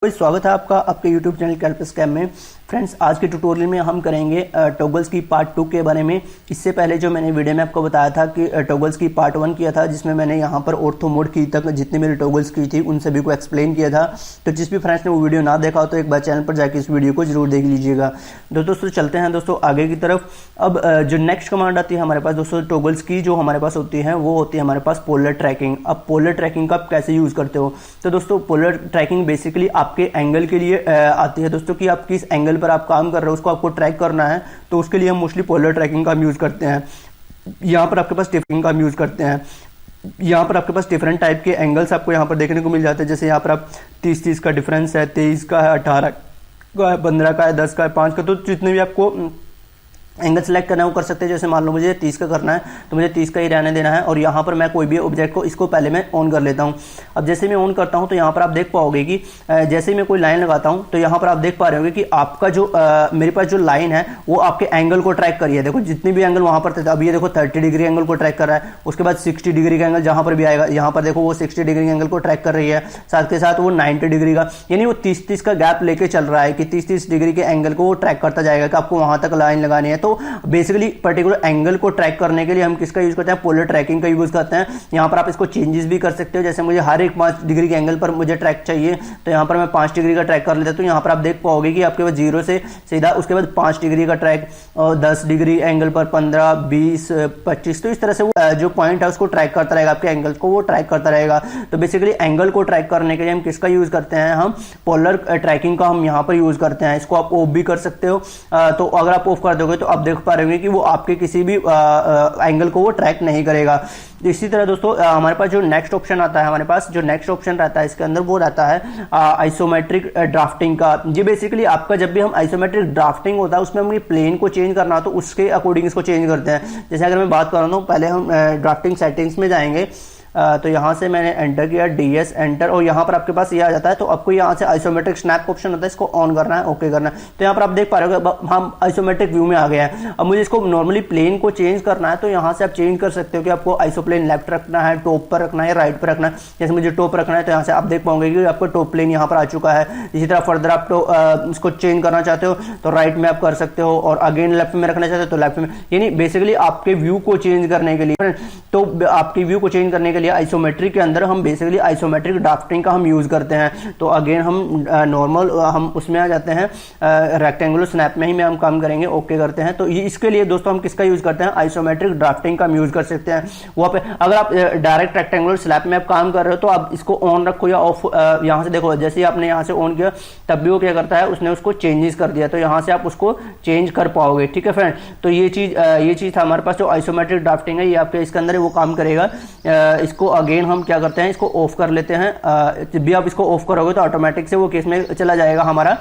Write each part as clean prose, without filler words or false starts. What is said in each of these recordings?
तो स्वागत है आपका आपके YouTube चैनल कैल्प स्कैम में। फ्रेंड्स, आज के ट्यूटोरियल में हम करेंगे टॉगल्स की पार्ट 2 के बारे में। इससे पहले जो मैंने वीडियो में आपको बताया था कि टॉगल्स की पार्ट 1 किया था, जिसमें मैंने यहाँ पर ऑर्थो मोड की तक जितनी मेरी टॉगल्स की थी उन सभी को एक्सप्लेन किया था। तो जिस भी फ्रेंड्स ने वो वीडियो ना देखा हो तो एक बार चैनल पर जाकर इस वीडियो को जरूर देख लीजिएगा। दोस्तों चलते हैं दोस्तों आगे की तरफ। अब जो नेक्स्ट कमांड आती है हमारे पास दोस्तों टॉगल्स की, जो हमारे पास होती है वो होती है हमारे पास पोलर ट्रैकिंग। अब पोलर ट्रैकिंग का आप कैसे यूज़ करते हो? तो दोस्तों पोलर ट्रैकिंग बेसिकली आपके एंगल के लिए आती है दोस्तों, कि आप किस एंगल पर आप काम कर रहे हो उसको आपको ट्रैक करना है। तो उसके लिए हम मोस्टली पोलर ट्रैकिंग का हम यूज़ करते हैं। यहाँ पर आपके पास ट्रैकिंग का हम यूज़ करते हैं। यहाँ पर आपके पास डिफरेंट टाइप के एंगल्स आपको यहाँ पर देखने को मिल जाते हैं। जैसे यहाँ पर आप 30 का डिफरेंस है, 23 का है, 18 का है, 15 का है, 10 का है, 5 का, तो जितने भी आपको एंगल सेलेक्ट करना है वो कर सकते हैं। जैसे मान लो मुझे 30 का करना है तो मुझे 30 का ही रहने देना है। और यहाँ पर मैं कोई भी ऑब्जेक्ट को इसको पहले मैं ऑन कर लेता हूँ। अब जैसे मैं ऑन करता हूँ तो यहाँ पर आप देख पाओगे कि जैसे ही मैं कोई लाइन लगाता हूँ तो यहाँ पर आप देख पा रहे होंगे कि आपका जो मेरे पास जो लाइन है वो आपके एंगल को ट्रैक करिए। देखो जितनी भी एंगल वहाँ पर थे, अब ये देखो 30 डिग्री एंगल को ट्रैक कर रहा है। उसके बाद 60 डिग्री का एंगल जहाँ पर भी आएगा, यहाँ पर देखो वो 60 डिग्री एंगल को ट्रैक कर रही है। साथ के साथ वो 90 डिग्री का, यानी वो 30-30 का गैप लेके चल रहा है कि 30-30 डिग्री के एंगल को वो ट्रैक करता जाएगा कि आपको वहां तक लाइन लगानी है। तो बेसिकली पर्टिकुलर एंगल को ट्रैक करने के लिए हम किसका यूज करते हैं? पोलर ट्रैकिंग का यूज करते हैं। यहां पर आप इसको चेंजेस भी कर सकते हो। जैसे मुझे हर एक 5 डिग्री के एंगल पर मुझे ट्रैक चाहिए तो यहां पर मैं 5 डिग्री का ट्रैक कर लेता हूं। तो यहां पर आप देख पाओगे कि आपके पास 0 से सीधा उसके बाद 5 डिग्री का ट्रैक, और 10 डिग्री एंगल पर 15, 20, 25, तो इस तरह से वो जो पॉइंट है उसको ट्रैक करता रहेगा, आपके एंगल को वो ट्रैक करता रहेगा। तो बेसिकली एंगल को ट्रैक करने के लिए हम किसका यूज करते हैं? हम पोलर ट्रैकिंग का हम यहाँ पर यूज करते हैं। इसको आप ऑफ भी कर सकते हो। तो अगर आप ऑफ कर दोगे तो आप देख पा रहे होंगे कि वो आपके किसी भी एंगल को वो ट्रैक नहीं करेगा। इसी तरह दोस्तों हमारे पास जो नेक्स्ट ऑप्शन आता है, हमारे पास जो नेक्स्ट ऑप्शन रहता है इसके अंदर वो रहता है आइसोमेट्रिक ड्राफ्टिंग का। ये बेसिकली आपका जब भी हम आइसोमेट्रिक ड्राफ्टिंग होता है उसमें हम प्लेन को चेंज करना तो उसके अकॉर्डिंग इसको चेंज करते हैं। जैसे अगर मैं बात कर रहा हूँ, पहले हम ड्राफ्टिंग सेटिंग्स में जाएंगे। तो यहाँ से मैंने एंटर किया, DS एंटर, और यहाँ पर आपके पास ये आ जाता है। तो आपको यहाँ से आइसोमेट्रिक स्नैप ऑप्शन होता है, इसको ऑन करना है, ओके करना है। तो यहाँ पर आप देख पा रहे हो हम आइसोमेट्रिक व्यू में आ गए हैं। अब मुझे इसको नॉर्मली प्लेन को चेंज करना है तो यहाँ से आप चेंज कर सकते हो कि आपको आइसोप्लेन लेफ्ट रखना है, टॉप पर रखना है, राइट पर रखना है। जैसे मुझे टॉप रखना है तो यहाँ से आप देख पाओगे कि आपको टॉप प्लेन यहाँ पर आ चुका है। इसी तरह फर्दर आप इसको चेंज करना चाहते हो तो राइट में आप कर सकते हो, और अगेन लेफ्ट में रखना चाहते हो तो लेफ्ट में। यानी बेसिकली आपके व्यू को चेंज करने के लिए, तो आपके व्यू को चेंज करने के लिए आइसोमेट्रिक के अंदर हम बेसिकली आइसोमेट्रिक ड्राफ्टिंग का हम यूज करते हैं। तो अगेन हम नॉर्मल हम उसमें आ जाते हैं, रेक्टेंगुलर स्नैप में ही में हम काम करेंगे, ओके करते हैं। तो ये इसके लिए दोस्तों हम किसका यूज करते हैं? आइसोमेट्रिक ड्राफ्टिंग का हम यूज कर सकते हैं। वहां पे अगर आप डायरेक्ट रेक्टेंगुलर स्नैप में आप काम कर रहे हो तो आप इसको ऑन रखो या ऑफ। यहां से देखो, जैसे ही आपने यहां से ऑन किया तब भी वो क्या करता है, उसने उसको चेंजेस कर दिया। तो यहां से आप उसको चेंज कर पाओगे, ठीक है फ्रेंड। तो ये चीज था हमारे पास जो आइसोमेट्रिक ड्राफ्टिंग है, ये आपके इसके अंदर वो काम करेगा। इसको अगेन हम क्या करते हैं, इसको ऑफ कर लेते हैं। जब भी आप इसको ऑफ करोगे तो ऑटोमेटिक से वो केस में चला जाएगा, हमारा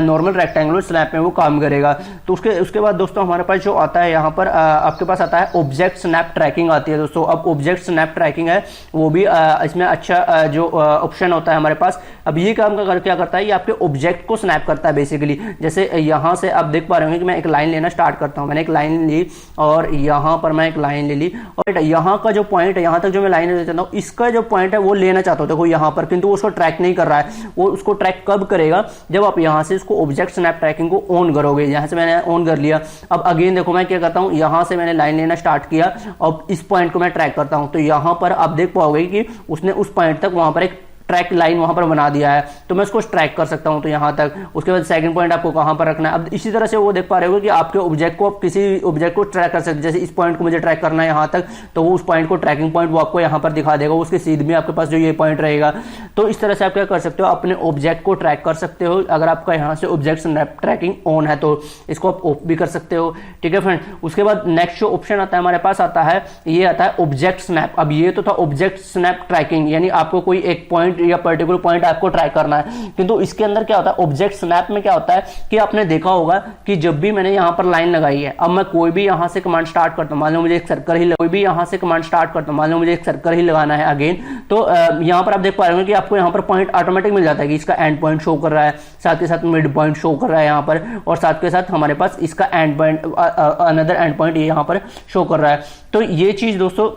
नॉर्मल रेक्टेंगुलर स्नैप में वो काम करेगा। तो उसके बाद दोस्तों हमारे पास जो आता है यहाँ पर आपके पास आता है ऑब्जेक्ट स्नैप ट्रैकिंग आती है दोस्तों। अब ऑब्जेक्ट स्नैप ट्रैकिंग है वो भी इसमें अच्छा जो ऑप्शन होता है हमारे पास। अब ये काम क्या करता है, ये आपके ऑब्जेक्ट को स्नैप करता है बेसिकली। जैसे यहाँ से आप देख पा रहे होंगे कि मैं एक लाइन लेना स्टार्ट करता हूँ। मैंने एक लाइन ली और यहाँ पर मैं एक लाइन ले ली, और यहाँ का जो पॉइंट है, यहाँ तक जो मैं लाइन लेना चाहता हूँ, इसका जो पॉइंट है वो लेना चाहता हूँ देखो यहाँ पर, किंतु वो उसको ट्रैक नहीं कर रहा है। वो उसको ट्रैक कब करेगा? जब आप यहाँ से इसको ऑब्जेक्ट स्नैप ट्रैकिंग को ऑन करोगे। यहाँ से मैंने ऑन कर लिया। अब अगेन देखो मैं क्या करता हूँ, यहाँ से मैंने लाइन लेना स्टार्ट किया और इस पॉइंट को मैं ट्रैक करता हूँ। तो यहाँ पर आप देख पाओगे कि उसने उस पॉइंट तक वहां पर एक ट्रैक लाइन वहां पर बना दिया है। तो मैं उसको ट्रैक कर सकता हूं तो यहां तक। उसके बाद सेकंड पॉइंट आपको कहां पर रखना है। अब इसी तरह से वो देख पा रहे हो कि आपके ऑब्जेक्ट को, आप किसी ऑब्जेक्ट को ट्रैक कर सकते हैं। जैसे इस पॉइंट को मुझे ट्रैक करना है यहां तक, तो वो उस पॉइंट को ट्रैकिंग पॉइंट वो आपको यहां पर दिखा देगा। उसके सीध में आपके पास जो ये पॉइंट रहेगा। तो इस तरह से आप क्या कर सकते हो, अपने ऑब्जेक्ट को ट्रैक कर सकते हो। अगर आपका यहाँ से ऑब्जेक्ट स्नैप ट्रैकिंग ऑन है तो इसको आप ऑफ भी कर सकते हो, ठीक है फ्रेंड। उसके बाद नेक्स्ट जो ऑप्शन आता है हमारे पास आता है, ये आता है ऑब्जेक्ट स्नैप। अब ये तो था ऑब्जेक्ट स्नैप ट्रैकिंग, यानी आपको कोई एक पॉइंट या पर्टिकुलर पॉइंट आपको ट्रैक करना है। किंतु इसके अंदर क्या होता है, ऑब्जेक्ट स्नैप में क्या होता है कि आपने देखा होगा कि जब भी मैंने यहां पर लाइन लगाई है, अब मैं कोई भी यहां से कमांड स्टार्ट करता हूं, मान लो मुझे एक सर्कल ही, कोई भी यहां से कमांड स्टार्ट करता हूं, मान लो मुझे एक सर्कल ही लगाना है अगेन, तो यहां पर आप देख पा रहे हो कि आपको यहां पर पॉइंट ऑटोमेटिक मिल जाता है कि इसका एंड पॉइंट शो कर रहा है, साथ के साथ मिड पॉइंट शो कर रहा है यहां पर, और साथ के साथ हमारे पास इसका and point, another and point ये यहां पर शो कर रहा है। तो ये चीज दोस्तों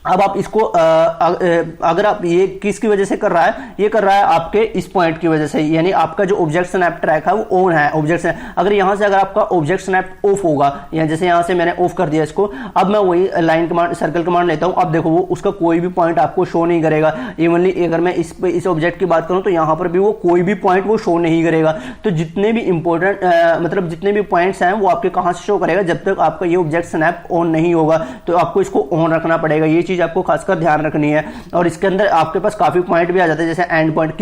अब आप इसको अगर आप ये किसकी वजह से कर रहा है, ये कर रहा है आपके इस पॉइंट की वजह से, यानी आपका जो ऑब्जेक्ट स्नैप ट्रैक है वो ऑन है ऑब्जेक्ट स्नैप। अगर यहां से अगर आपका ऑब्जेक्ट स्नैप ऑफ होगा, या जैसे यहां से मैंने ऑफ कर दिया इसको, अब मैं वही लाइन कमांड सर्कल कमांड लेता हूं, अब देखो वो उसका कोई भी पॉइंट आपको शो नहीं करेगा। इवनली अगर मैं इस ऑब्जेक्ट की बात करूं तो यहां पर भी वो कोई भी पॉइंट वो शो नहीं करेगा। तो जितने भी इंपॉर्टेंट मतलब जितने भी पॉइंट्स हैं वो आपके कहां से शो करेगा, जब तक आपका ये ऑब्जेक्ट स्नैप ऑन नहीं होगा। तो आपको इसको ऑन रखना पड़ेगा, ये चीज आपको खासकर ध्यान रखनी है। और इसके अंदर आपके पास काफी पॉइंट भी आ जाते हैं, जैसे एंड पॉइंट,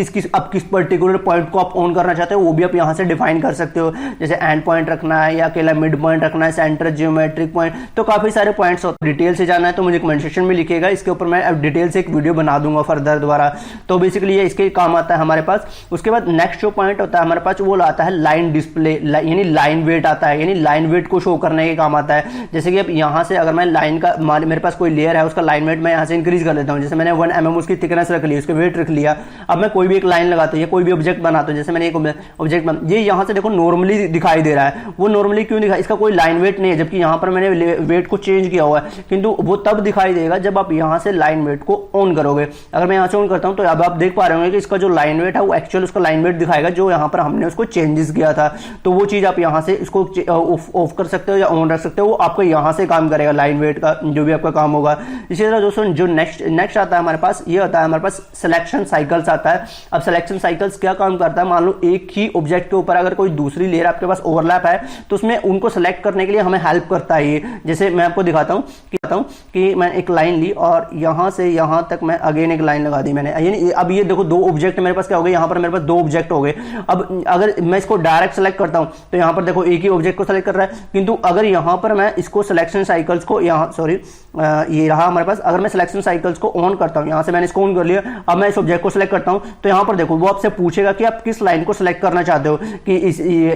किस पर्टिकुलर पॉइंट को आप ऑन करना चाहते हो वो भी आप यहां से डिफाइन कर सकते हो। जैसे एंड पॉइंट रखना है, या अकेला मिड पॉइंट रखना है, सेंटर, जियोमेट्रिक पॉइंट, तो काफी सारे पॉइंट्स होते हैं। डिटेल से जाना है तो मुझे कमेंट सेक्शन में लिखिएगा, इसके ऊपर मैं अब डिटेल से एक वीडियो बना दूंगा फर्दर दोबारा। तो बेसिकली ये इसके काम आता है हमारे पास। उसके बाद नेक्स्ट जो पॉइंट होता है हमारे पास वो आता है लाइन डिस्प्ले, यानी लाइन वेट आता है, यानी लाइन वेट को शो करने के काम आता है। जैसे कि अब यहां से अगर मैं लाइन का, मेरे पास कोई लेयर है उसका लाइन वेट मैं यहां से इंक्रीज कर लेता हूं। जैसे मैंने 1 mm उसकी थिकनेस रख ली, उसके वेट रख लिया। अब मैं कोई भी एक लाइन लगाता हूं या कोई भी ऑब्जेक्ट बनाता हूं, जैसे मैंने एक ऑब्जेक्ट ये यहां से देखो नॉर्मली दिखाई दे रहा है। वो नॉर्मली क्यों दिखाई, इसका कोई लाइन वेट नहीं है, जबकि यहां पर मैंने वेट को चेंज किया हुआ है। किंतु वो तब दिखाई देगा जब आप यहां से लाइन वेट को ऑन करोगे। अगर मैं यहां से ऑन करता हूं तो अब आप देख पा रहे होंगे कि इसका जो लाइन वेट है वो एक्चुअल उसका लाइन वेट दिखाएगा, जो यहां पर हमने उसको चेंजेस किया था। तो वो चीज आप यहां से इसको ऑफ कर सकते हो या ऑन रख सकते हो, वो आपको यहां से काम करेगा लाइन वेट का जो भी आपका काम होगा। इसी तरह दोस्तों जो नेक्स्ट आता है हमारे पास, ये होता है हमारे पास सिलेक्शन साइकिल्स आता है। अब सिलेक्शन साइकिल्स क्या काम करता है, मान लो एक ही ऑब्जेक्ट के ऊपर अगर कोई दूसरी लेयर आपके पास ओवरलैप है तो उसमें उनको सेलेक्ट करने के लिए हमें हेल्प करता है ये। जैसे मैं आपको दिखाता हूं कि मैं एक लाइन ली और यहां से यहां तक मैं अगेन एक लाइन लगा दी मैंने, यानी अब ये देखो दो ऑब्जेक्ट मेरे पास क्या हो गए, यहां पर मेरे पास दो ऑब्जेक्ट हो गए। अब अगर मैं इसको डायरेक्ट सेलेक्ट करता हूं तो यहां पर देखो एक ही ऑब्जेक्ट को सेलेक्ट कर रहा है, किंतु अगर यहां पर मैं इसको सिलेक्शन साइकिल्स को ये रहा हमारे पास, अगर मैं सिलेक्शन साइकिल्स को ऑन करता हूं, यहां से मैंने इसको ऑन कर लिया, अब मैं इस ऑब्जेक्ट को सिलेक्ट करता हूं तो यहां पर देखो वो आपसे पूछेगा कि आप किस लाइन को सिलेक्ट करना चाहते हो, कि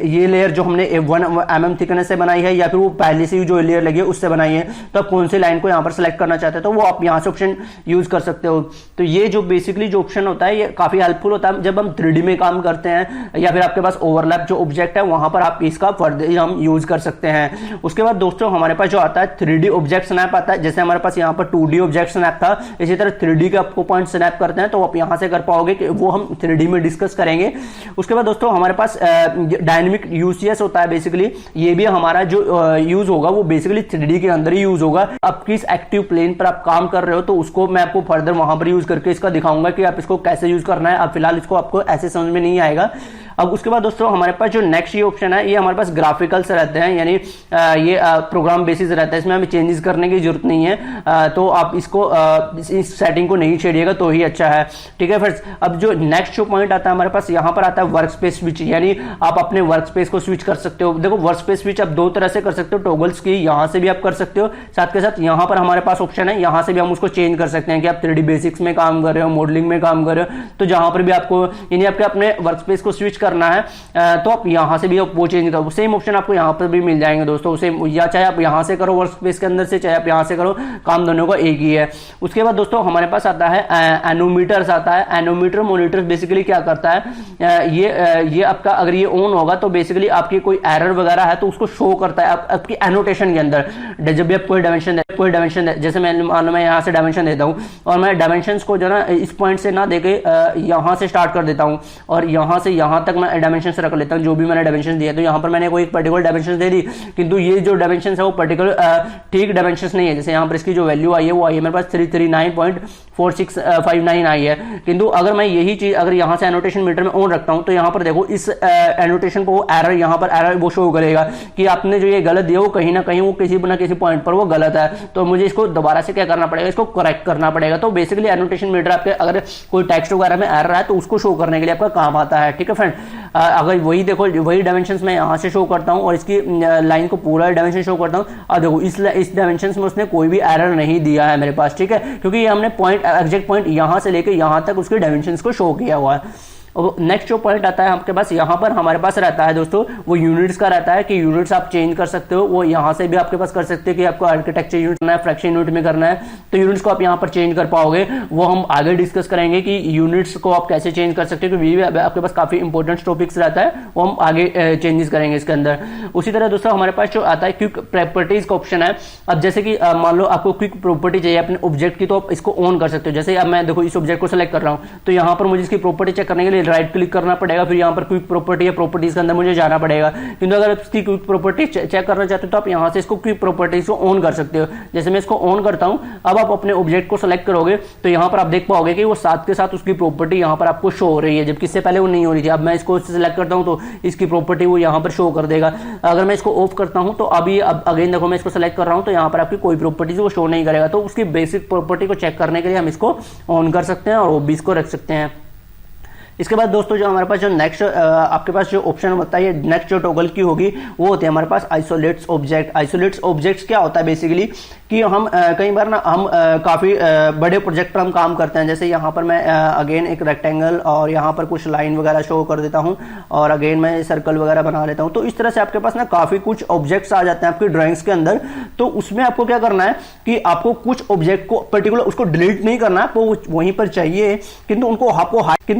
ये लेयर जो हमने 1 mm थिकनेस से बनाई है या फिर वो पहले से जो लेयर लगी है उससे बनाई है, तो आप कौन सी लाइन को यहां पर सिलेक्ट करना चाहते हो, तो वो आप यहां से ऑप्शन यूज कर सकते हो। तो ये जो बेसिकली जो ऑप्शन होता है ये काफी हेल्पफुल होता है जब हम 3D में काम करते हैं, या फिर आपके पास ओवरलैप जो ऑब्जेक्ट है वहां पर आप इसका फर्दर हम यूज कर सकते हैं। उसके बाद दोस्तों हमारे पास जो आता है 3D ऑब्जेक्ट स्नैप आता है। जैसे हमारे पास यहाँ पर 2D ऑब्जेक्ट स्नैप था, इसी तरह 3D के आपको पॉइंट स्नैप करते हैं तो आप यहां से कर पाओगे, कि वो हम 3D में डिस्कस करेंगे। उसके बाद दोस्तों हमारे पास डायनेमिक यूसीएस होता है। बेसिकली ये भी हमारा जो यूज होगा वो बेसिकली 3D के अंदर ही यूज होगा। आप किस एक्टिव प्लेन पर आप काम कर रहे हो तो उसको मैं आपको फर्दर वहां पर यूज करके इसका दिखाऊंगा कि आप इसको कैसे यूज करना है। अब फिलहाल इसको आपको ऐसे समझ में नहीं आएगा। अब उसके बाद दोस्तों हमारे पास जो नेक्स्ट ये ऑप्शन है ये हमारे पास ग्राफिकल्स रहते हैं, यानी ये प्रोग्राम बेसिस रहता है, इसमें हमें चेंजेस करने की जरूरत नहीं है। तो आप इसको इस सेटिंग को नहीं छेड़िएगा तो ही अच्छा है, ठीक है फ्रेंड्स। अब जो नेक्स्ट जो पॉइंट आता है हमारे पास यहाँ पर आता है वर्क स्पेस स्विच, यानी आप अपने वर्क स्पेस को स्विच कर सकते हो। देखो वर्क स्पेस स्विच आप दो तरह से कर सकते हो, टॉगल्स की यहाँ से भी आप कर सकते हो, साथ के साथ यहाँ पर हमारे पास ऑप्शन है यहाँ से भी हम उसको चेंज कर सकते हैं कि आप 3D बेसिक्स में काम कर रहे हो, मॉडलिंग में काम कर रहे हो, तो जहां पर भी आपको यानी आपके अपने वर्क स्पेस को स्विच करना है तो आप यहां से भी वो चेंज करो। सेम ऑप्शन आपको यहां पर भी मिल जाएंगे दोस्तों, सेम, या चाहे आप यहां से करो वर्क स्पेस के अंदर से, चाहे आप यहां से करो, काम दोनों का एक ही है। उसके बाद दोस्तों हमारे पास आता है एनोमीटर्स आता है। एनोमीटर मॉनिटर बेसिकली क्या करता है, ये आपका अगर ये ऑन होगा तो बेसिकली आपकी कोई एरर वगैरह है तो उसको शो करता है आपकी एनोटेशन के अंदर। जब भी आप कोई डायमेंशन जैसे मैं यहां से डायमेंशन देता हूं और मैं डायमेंशन को जो ना इस पॉइंट से ना देके यहां से स्टार्ट कर देता हूं और यहां से यहां तक मैं डायमेंशन रख लेता हूं जो भी मैंने डायमेंशन दिया। तो यहां पर मैंने कोई एक पर्टिकुलर डायमेंशन दे दी, किंतु ये जो डायमेंशन है वो पर्टिकुलर ठीक डायमेंशन नहीं है। जैसे यहां पर इसकी जो वैल्यू आई है वो आई है मेरे पास 339.4659 आई है, किंतु अगर मैं यही चीज अगर यहां से एनोटेशन मीटर में ऑन रखता हूं तो यहां पर देखो इस एनोटेशन को एरर यहां पर एरर वो शो करेगा कि आपने जो ये गलत दिया वो कहीं ना कहीं वो किसी ना किसी पॉइंट पर वो गलत है, तो मुझे इसको दोबारा से क्या करना पड़ेगा, इसको करेक्ट करना पड़ेगा। तो बेसिकली एनोटेशन मीटर आपके अगर कोई टेक्स्ट वगैरह में एरर है तो उसको शो करने के लिए आपका काम आता है, ठीक है फ्रेंड। अगर वही देखो वही डायमेंशंस मैं यहां से शो करता हूं और इसकी लाइन को पूरा डायमेंशन शो करता हूं, और देखो इस डायमेंशंस में उसने कोई भी एरर नहीं दिया है मेरे पास, ठीक है, क्योंकि ये हमने पॉइंट एग्जैक्ट पॉइंट यहां से लेकर यहां तक उसके डायमेंशंस को शो किया हुआ है। और नेक्स्ट जो पॉइंट आता है आपके पास, यहाँ पर हमारे पास रहता है दोस्तों वो यूनिट्स का रहता है कि यूनिट्स आप चेंज कर सकते हो। वो यहाँ से भी आपके पास कर सकते हो कि आपको आर्किटेक्चर यूनिट करना है, फ्रैक्शन यूनिट में करना है, तो यूनिट्स को आप यहाँ पर चेंज कर पाओगे। वो हम आगे डिस्कस करेंगे कि यूनिट्स को आप कैसे चेंज कर सकते हो, क्योंकि आपके पास काफी इंपॉर्टेंट टॉपिक्स रहता है, वो हम आगे चेंजेस करेंगे इसके अंदर। उसी तरह दोस्तों हमारे पास जो आता है क्विक प्रॉपर्टीज का ऑप्शन है। अब जैसे कि मान लो आपको क्विक प्रॉपर्टी चाहिए अपने ऑब्जेक्ट की, तो आप इसको ऑन कर सकते हो। जैसे अब मैं देखो इस ऑब्जेक्ट को सेलेक्ट कर रहा हूं, तो यहाँ पर मुझे इसकी प्रॉपर्टी चेक करने के लिए राइट क्लिक करना पड़ेगा, फिर यहाँ पर क्विक प्रॉपर्टी या प्रॉपर्टीज के अंदर मुझे जाना पड़ेगा। किंतु अगर इसकी क्विक प्रॉपर्टी चेक करना चाहते हो तो आप यहाँ से इसको क्विक प्रॉपर्टीज को ऑन कर सकते हो। जैसे मैं इसको ऑन करता हूं, अब आप अपने ऑब्जेक्ट को सेलेक्ट करोगे तो यहाँ पर आप देख पाओगे कि वो साथ के साथ उसकी प्रॉपर्टी यहाँ पर आपको शो हो रही है, जबकि इससे पहले वो नहीं हो रही थी। अब मैं इसको सेलेक्ट करता हूं तो इसकी प्रॉपर्टी वो यहाँ पर शो कर देगा। अगर मैं इसको ऑफ करता हूं तो अभी अब अगेन देखो मैं इसको सेलेक्ट कर रहा हूं तो यहाँ पर आपकी कोई प्रॉपर्टीज वो शो नहीं करेगा। तो उसकी बेसिक प्रॉपर्टी को चेक करने के लिए हम इसको ऑन कर सकते हैं और ओबीस को रख सकते हैं। इसके बाद दोस्तों जो हमारे पास जो नेक्स्ट आपके पास जो ऑप्शन होता है, नेक्स्ट जो टॉगल की होगी वो होती है हमारे पास आइसोलेट्स ऑब्जेक्ट। आइसोलेट्स ऑब्जेक्ट्स क्या होता है बेसिकली कि हम कई बार ना हम काफी बड़े प्रोजेक्ट पर हम काम करते हैं। जैसे यहाँ पर मैं अगेन एक रेक्टेंगल और यहाँ पर कुछ लाइन वगैरह शो कर देता हूँ और अगेन मैं सर्कल वगैरह बना लेता हूँ। तो इस तरह से आपके पास ना काफी कुछ ऑब्जेक्ट्स आ जाते हैं आपकी ड्राइंग्स के अंदर। तो उसमें आपको क्या करना है कि आपको कुछ ऑब्जेक्ट को पर्टिकुलर उसको डिलीट नहीं करना है, आपको वहीं पर चाहिए, किंतु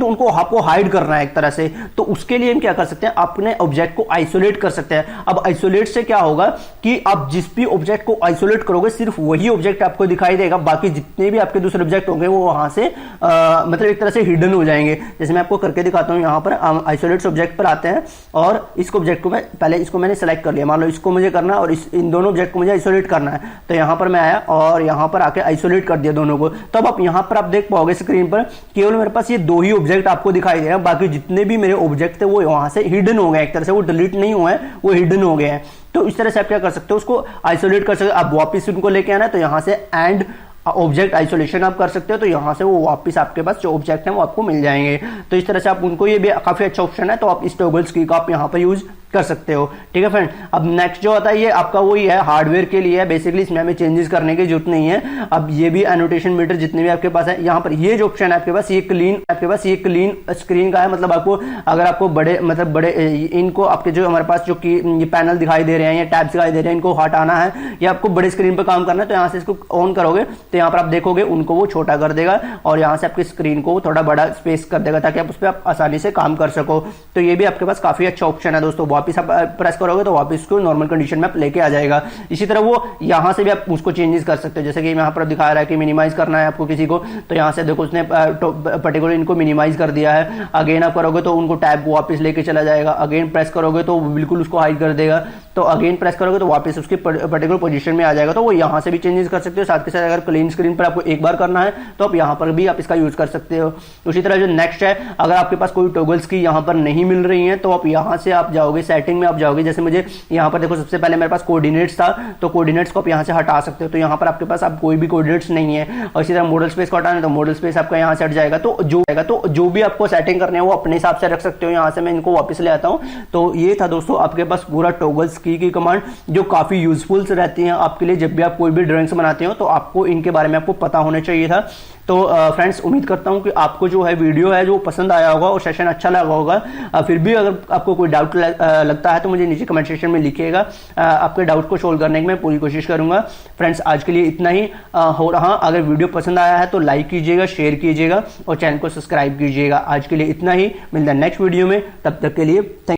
उनको आपको हाइड करना है एक तरह से। तो उसके लिए हम क्या कर सकते हैं, अपने ऑब्जेक्ट को आइसोलेट कर सकते हैं। अब आइसोलेट से क्या होगा कि आप जिस भी ऑब्जेक्ट को आइसोलेट करोगे सिर्फ वही ऑब्जेक्ट आपको दिखाई देगा, बाकी जितने भी आपके दूसरे ऑब्जेक्ट होंगे वो वहां से मतलब एक तरह से हिडन हो जाएंगे। जैसे मैं आपको करके दिखाता हूं, यहां पर हम आइसोलेट्स ऑब्जेक्ट पर आते हैं और इस ऑब्जेक्ट को मैं पहले इसको मैंने सेलेक्ट कर लिया, मान लो इसको मुझे करना और इन दोनों ऑब्जेक्ट को मुझे आइसोलेट करना है। तो यहां पर मैं आया और यहां पर आके आइसोलेट कर दिया दोनों को। तो अब आप यहां पर आप देख पाओगे स्क्रीन पर केवल मेरे पास ये दो ही ऑब्जेक्ट आपको दिखाई दे रहे हैं, बाकी जितने भी मेरे ऑब्जेक्ट थे वो वहां से हिडन हो गए, एक तरह से वो डिलीट नहीं हुए हैं, वो हिडन हो गए हैं। तो इस तरह से आप क्या कर सकते हो, उसको आइसोलेट कर सकते हो। आप वापस उनको लेके आना है तो यहां से एंड ऑब्जेक्ट आइसोलेशन आप कर सकते हो, तो यहां से वो वापस आपके पास जो ऑब्जेक्ट है वो आपको मिल जाएंगे। तो इस तरह से आप उनको, ये भी काफी अच्छा ऑप्शन है, तो आप इस टॉगल्स की का आप यहां पर यूज कर सकते हो। ठीक है फ्रेंड। अब नेक्स्ट जो आता है ये आपका वही है, हार्डवेयर के लिए है बेसिकली, इसमें हमें चेंजेस करने की जरूरत नहीं है। अब ये भी एनोटेशन मीटर जितने भी आपके पास है, यहाँ पर ये जो ऑप्शन है आपके पास ये क्लीन स्क्रीन का है। मतलब आपको अगर आपको बड़े इनको आपके जो हमारे पास जो कि ये पैनल दिखाई दे रहे हैं या टैब्स दिखाई दे रहे हैं, इनको हटाना है या आपको बड़े स्क्रीन पर काम करना है, तो यहाँ से इसको ऑन करोगे तो यहाँ पर आप देखोगे उनको वो छोटा कर देगा और यहाँ से आपकी स्क्रीन को थोड़ा बड़ा स्पेस कर देगा ताकि आप उस पर आप आसानी से काम कर सको। तो ये भी आपके पास काफी अच्छा ऑप्शन है दोस्तों। वापिस आप प्रेस करोगे तो वापस को नॉर्मल कंडीशन में आप लेके आ जाएगा। इसी तरह वो यहां से भी आप उसको चेंजेस कर सकते हो। जैसे कि यहां पर दिखा रहा है कि मिनिमाइज करना है आपको किसी को, तो यहां से देखो उसने पर्टिकुलर इनको मिनिमाइज कर दिया है। अगेन आप करोगे तो उनको टैब वापस लेके चला जाएगा। अगेन प्रेस करोगे तो बिल्कुल उसको हाइड कर देगा। तो अगेन प्रेस करोगे तो वापस उसकी पर्टिकुलर पोजीशन में आ जाएगा। तो वो यहां से भी चेंजेस कर सकते हो। साथ के साथ अगर क्लीन स्क्रीन पर आपको एक बार करना है तो आप यहां पर भी आप इसका यूज कर सकते हो। उसी तरह जो नेक्स्ट है, अगर आपके पास कोई टॉगल्स की यहां पर नहीं मिल रही है तो आप यहां से आप जाओगे, सेटिंग में आप जाओगे। जैसे मुझे यहाँ पर देखो सबसे पहले मेरे पास कोऑर्डिनेट्स था, तो कोऑर्डिनेट्स को आप यहाँ से हटा सकते हो। तो यहाँ पर आपके पास अब कोई भी कोऑर्डिनेट्स नहीं है। और इसी तरह मॉडल स्पेस को हटाना है तो मॉडल स्पेस आपका यहाँ से हट जाएगा। तो जो भी आपको सेटिंग करनी है वो अपने हिसाब से रख सकते हो। यहाँ से मैं इनको वापस ले आता हूँ। तो ये था दोस्तों आपके पास पूरा टॉगल्स की कमांड, जो काफी यूजफुल रहती है आपके लिए। जब भी आप कोई भी ड्राइंग्स बनाते हो तो आपको इनके बारे में आपको पता होना चाहिए था। तो फ्रेंड्स उम्मीद करता हूं कि आपको जो है वीडियो है जो पसंद आया होगा और सेशन अच्छा लगा होगा। फिर भी अगर आपको कोई डाउट लगता है तो मुझे नीचे कमेंट सेक्शन में लिखिएगा। आपके डाउट को सोल्व करने की मैं पूरी कोशिश करूंगा। फ्रेंड्स आज के लिए इतना ही हो रहा। अगर वीडियो पसंद आया है तो लाइक कीजिएगा, शेयर कीजिएगा और चैनल को सब्सक्राइब कीजिएगा। आज के लिए इतना ही, मिलता है नेक्स्ट वीडियो में। तब तक के लिए थैंक